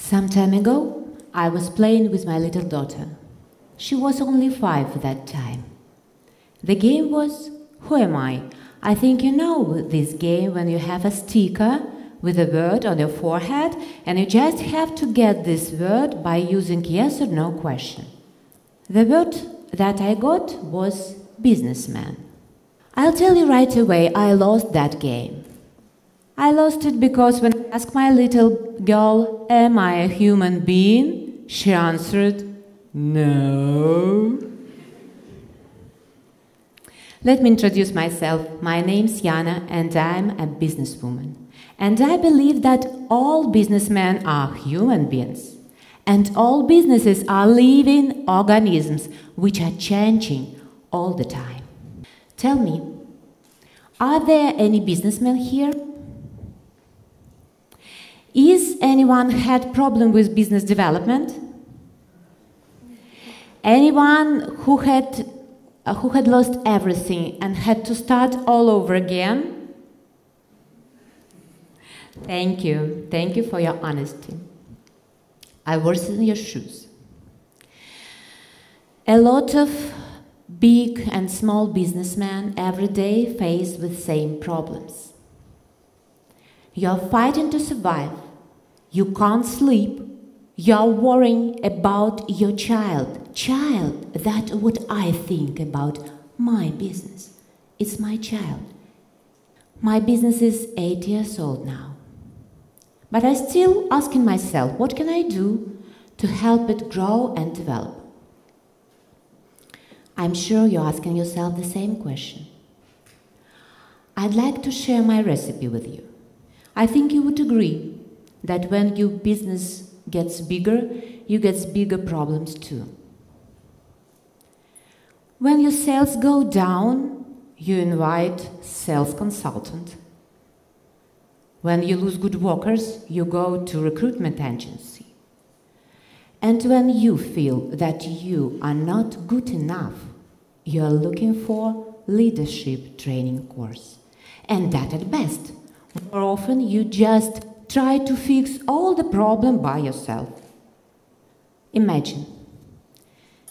Some time ago, I was playing with my little daughter. She was only 5 at that time. The game was Who Am I? I think you know this game when you have a sticker with a word on your forehead and you just have to get this word by using yes or no question. The word that I got was businessman. I'll tell you right away, I lost that game. I lost it because when I asked my little girl, am I a human being? She answered, no. Let me introduce myself. My name's Yana and I'm a businesswoman. And I believe that all businessmen are human beings. And all businesses are living organisms which are changing all the time. Tell me, are there any businessmen here? Is anyone had problem with business development? Anyone who had lost everything and had to start all over again? Thank you. Thank you for your honesty. I was in your shoes. A lot of big and small businessmen every day face with same problems. You're fighting to survive. You can't sleep. You're worrying about your child. Child, that's what I think about my business. It's my child. My business is 8 years old now. But I'm still asking myself, what can I do to help it grow and develop? I'm sure you're asking yourself the same question. I'd like to share my recipe with you. I think you would agree that when your business gets bigger, you get bigger problems too. When your sales go down, you invite sales consultant. When you lose good workers, you go to recruitment agency. And when you feel that you are not good enough, you are looking for leadership training course. And that at best. More often, you just try to fix all the problem by yourself. Imagine,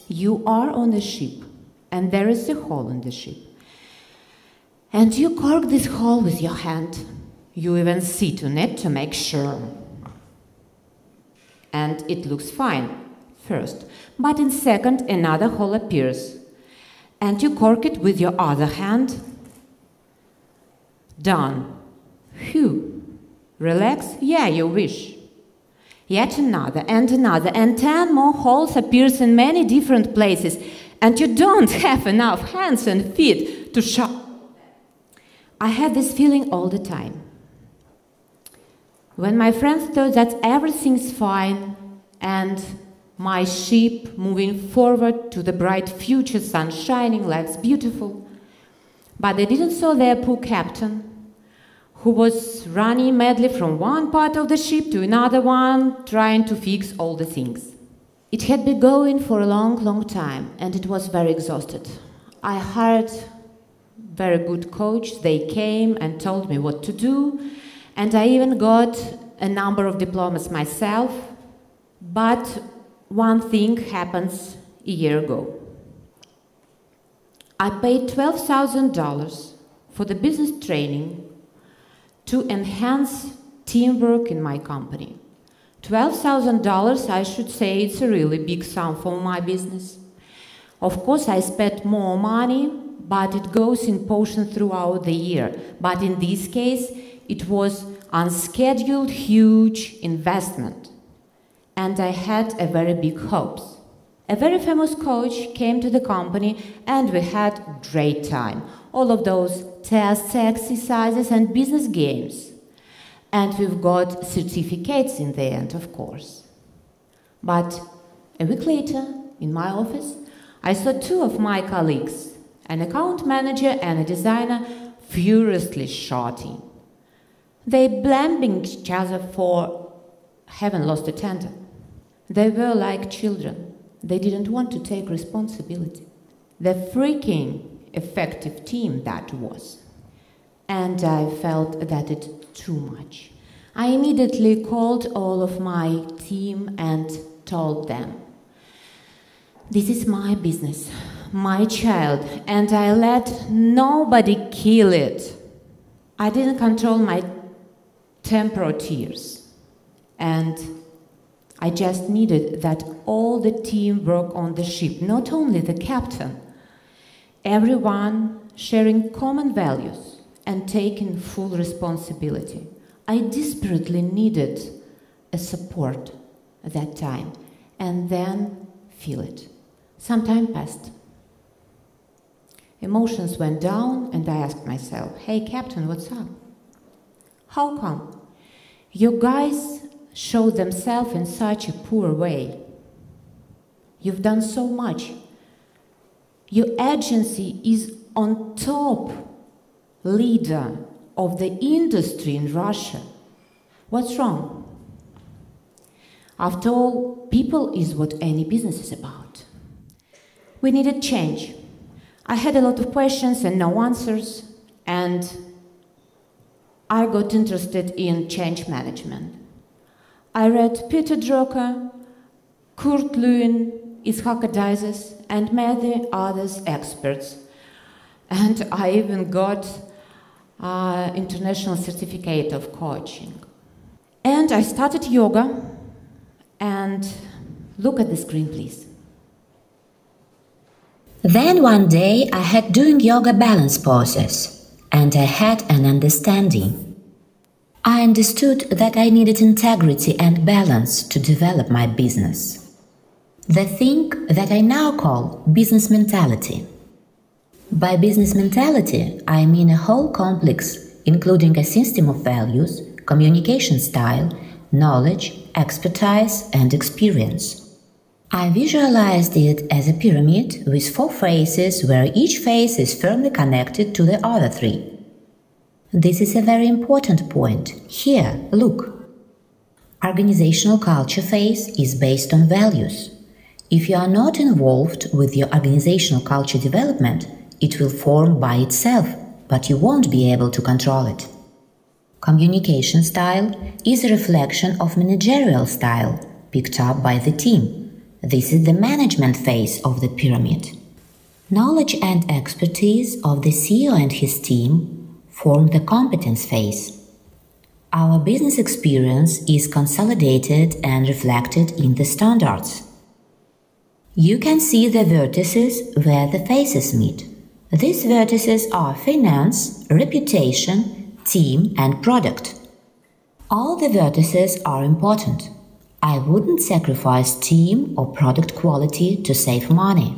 you are on a ship, and there is a hole in the ship. And you cork this hole with your hand. You even sit on it to make sure. And it looks fine, first. But in second, another hole appears. And you cork it with your other hand. Done. Phew. Relax? Yeah, you wish. Yet another, and 10 more holes appears in many different places, and you don't have enough hands and feet to shove. I had this feeling all the time. When my friends thought that everything's fine and my ship moving forward to the bright future, sun shining, life's beautiful, but they didn't saw their poor captain, who was running madly from one part of the ship to another one, trying to fix all the things. It had been going for a long, long time, and it was very exhausted. I hired a very good coach. They came and told me what to do, and I even got a number of diplomas myself. But one thing happens a year ago. I paid $12,000 for the business training to enhance teamwork in my company. $12,000, I should say, it's a really big sum for my business. Of course, I spent more money, but it goes in portions throughout the year. But in this case, it was unscheduled, huge investment. And I had a very big hopes. A very famous coach came to the company and we had a great time. All of those tests, exercises and business games. And we've got certificates in the end, of course. But a week later, in my office, I saw 2 of my colleagues, an account manager and a designer, furiously shouting. They blamed each other for having lost a tender. They were like children. They didn't want to take responsibility. The freaking effective team that was. And I felt that it's too much. I immediately called all of my team and told them, this is my business, my child, and I let nobody kill it. I didn't control my temper or tears, and I just needed that all the team work on the ship, not only the captain, everyone sharing common values and taking full responsibility. I desperately needed a support at that time, and then feel it. Some time passed. Emotions went down, and I asked myself, hey, Captain, what's up? How come? You guys showed themselves in such a poor way. You've done so much. Your agency is on top leader of the industry in Russia. What's wrong? After all, people is what any business is about. We needed change. I had a lot of questions and no answers, and I got interested in change management. I read Peter Drucker, Kurt Lewin, Itzhak Adizes, and many others experts. And I even got international certificate of coaching. And I started yoga, and look at the screen, please. Then one day I had doing yoga balance poses, and I had an understanding. I understood that I needed integrity and balance to develop my business. The thing that I now call business mentality. By business mentality, I mean a whole complex, including a system of values, communication style, knowledge, expertise, and experience. I visualized it as a pyramid with 4 faces where each face is firmly connected to the other 3. This is a very important point. Here, look. Organizational culture phase is based on values. If you are not involved with your organizational culture development, it will form by itself, but you won't be able to control it. Communication style is a reflection of managerial style picked up by the team. This is the management phase of the pyramid. Knowledge and expertise of the CEO and his team form the competence phase. Our business experience is consolidated and reflected in the standards. You can see the vertices where the faces meet. These vertices are finance, reputation, team, and product. All the vertices are important. I wouldn't sacrifice team or product quality to save money.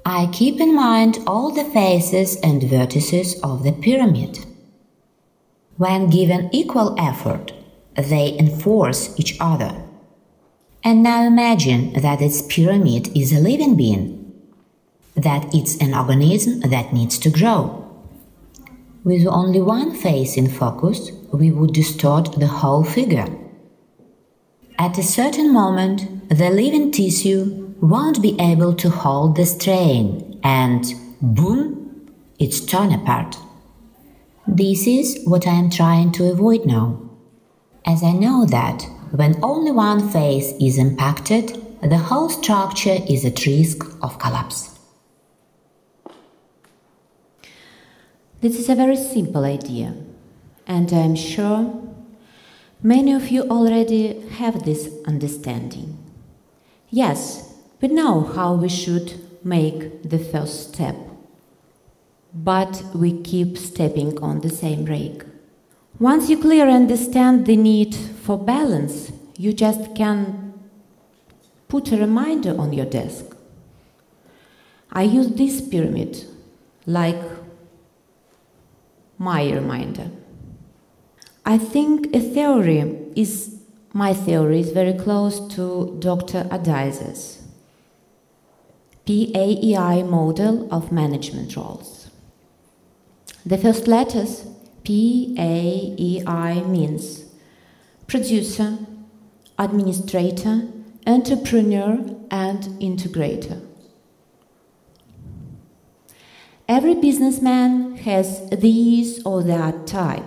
I keep in mind all the faces and vertices of the pyramid. When given equal effort, they enforce each other. And now imagine that this pyramid is a living being, that it's an organism that needs to grow. With only one face in focus, we would distort the whole figure. At a certain moment, the living tissue won't be able to hold the strain, and boom, it's torn apart. This is what I am trying to avoid now, as I know that when only one face is impacted, the whole structure is at risk of collapse. This is a very simple idea, and I am sure many of you already have this understanding. Yes, we know how we should make the first step, but we keep stepping on the same rake. Once you clearly understand the need for balance, you just can put a reminder on your desk. I use this pyramid like my reminder. I think my theory is very close to Dr. Adizes' PAEI model of management roles. The first letters, PAEI, means producer, administrator, entrepreneur, and integrator. Every businessman has these or that type,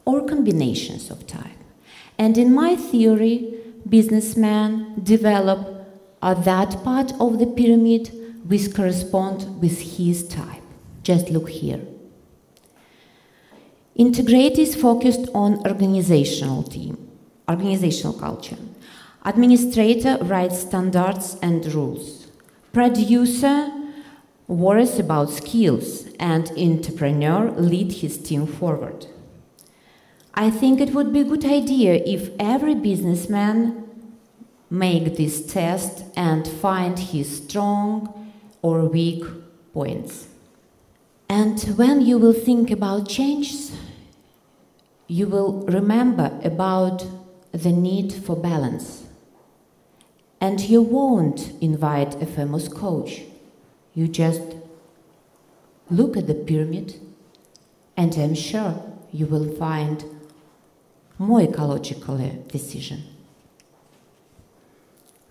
or combinations of type. And in my theory, businessmen develop that part of the pyramid which corresponds with his type. Just look here. Integrate is focused on organizational culture. Administrator writes standards and rules. Producer worries about skills, and entrepreneur leads his team forward. I think it would be a good idea if every businessman make this test and find his strong or weak points. And when you will think about changes, you will remember about the need for balance. And you won't invite a famous coach. You just look at the pyramid, and I'm sure you will find more ecological decision.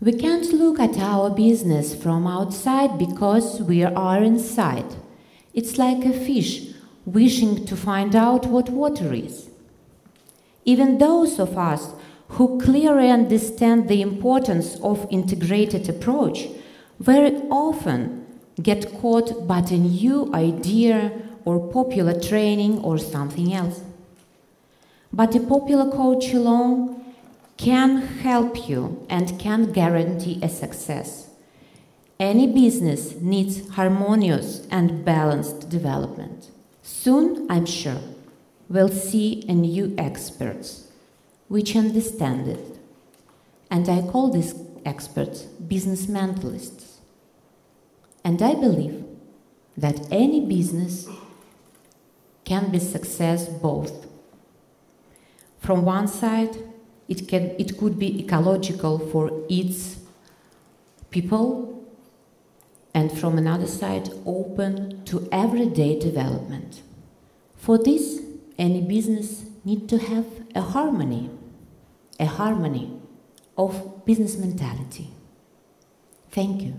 We can't look at our business from outside because we are inside. It's like a fish wishing to find out what water is. Even those of us who clearly understand the importance of integrated approach very often get caught by a new idea or popular training or something else. But a popular coach alone can help you and can guarantee a success. Any business needs harmonious and balanced development. Soon, I'm sure, we'll see a new experts which understand it. And I call these experts business mentalists. And I believe that any business can be success both. From one side, it could be ecological for its people, and from another side, open to everyday development. For this, any business needs to have a harmony of business mentality. Thank you.